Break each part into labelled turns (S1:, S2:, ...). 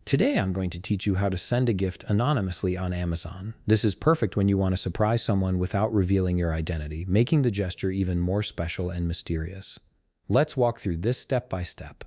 S1: Today I'm going to teach you how to send a gift anonymously on Amazon. This is perfect when you want to surprise someone without revealing your identity, making the gesture even more special and mysterious. Let's walk through this step by step.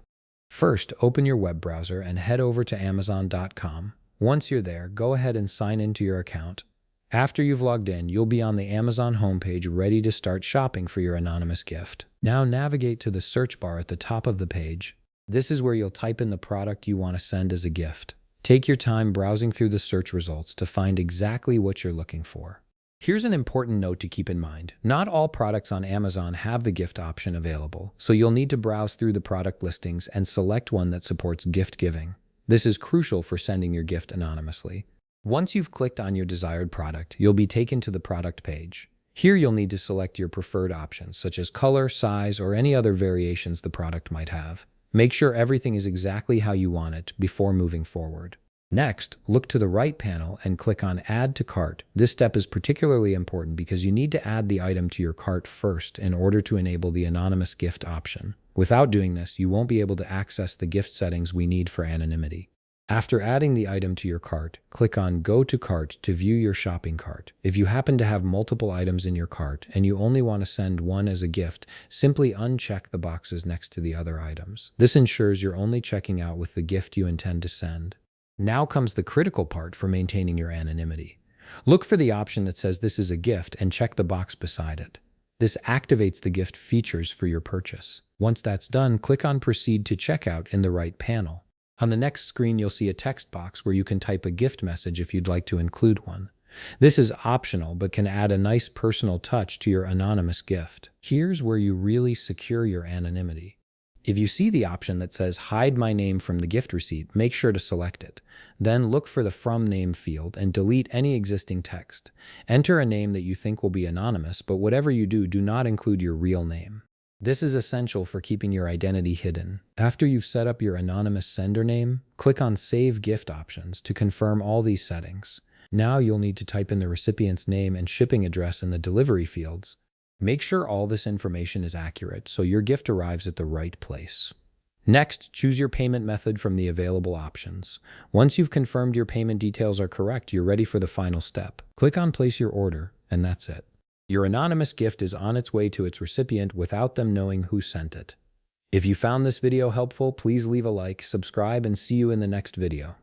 S1: First, open your web browser and head over to Amazon.com. Once you're there, go ahead and sign into your account. After you've logged in, you'll be on the Amazon homepage ready to start shopping for your anonymous gift. Now navigate to the search bar at the top of the page. This is where you'll type in the product you want to send as a gift. Take your time browsing through the search results to find exactly what you're looking for. Here's an important note to keep in mind. Not all products on Amazon have the gift option available, so you'll need to browse through the product listings and select one that supports gift giving. This is crucial for sending your gift anonymously. Once you've clicked on your desired product, you'll be taken to the product page. Here you'll need to select your preferred options, such as color, size, or any other variations the product might have. Make sure everything is exactly how you want it before moving forward. Next, look to the right panel and click on Add to Cart. This step is particularly important because you need to add the item to your cart first in order to enable the anonymous gift option. Without doing this, you won't be able to access the gift settings we need for anonymity. After adding the item to your cart, click on Go to Cart to view your shopping cart. If you happen to have multiple items in your cart and you only want to send one as a gift, simply uncheck the boxes next to the other items. This ensures you're only checking out with the gift you intend to send. Now comes the critical part for maintaining your anonymity. Look for the option that says this is a gift and check the box beside it. This activates the gift features for your purchase. Once that's done, click on Proceed to Checkout in the right panel. On the next screen, you'll see a text box where you can type a gift message if you'd like to include one. This is optional but can add a nice personal touch to your anonymous gift. Here's where you really secure your anonymity. If you see the option that says Hide my name from the gift receipt, make sure to select it. Then look for the From Name field and delete any existing text. Enter a name that you think will be anonymous, but whatever you do, do not include your real name. This is essential for keeping your identity hidden. After you've set up your anonymous sender name, click on Save Gift Options to confirm all these settings. Now you'll need to type in the recipient's name and shipping address in the delivery fields. Make sure all this information is accurate so your gift arrives at the right place. Next, choose your payment method from the available options. Once you've confirmed your payment details are correct, you're ready for the final step. Click on Place Your Order, and that's it. Your anonymous gift is on its way to its recipient without them knowing who sent it. If you found this video helpful, please leave a like, subscribe, and see you in the next video.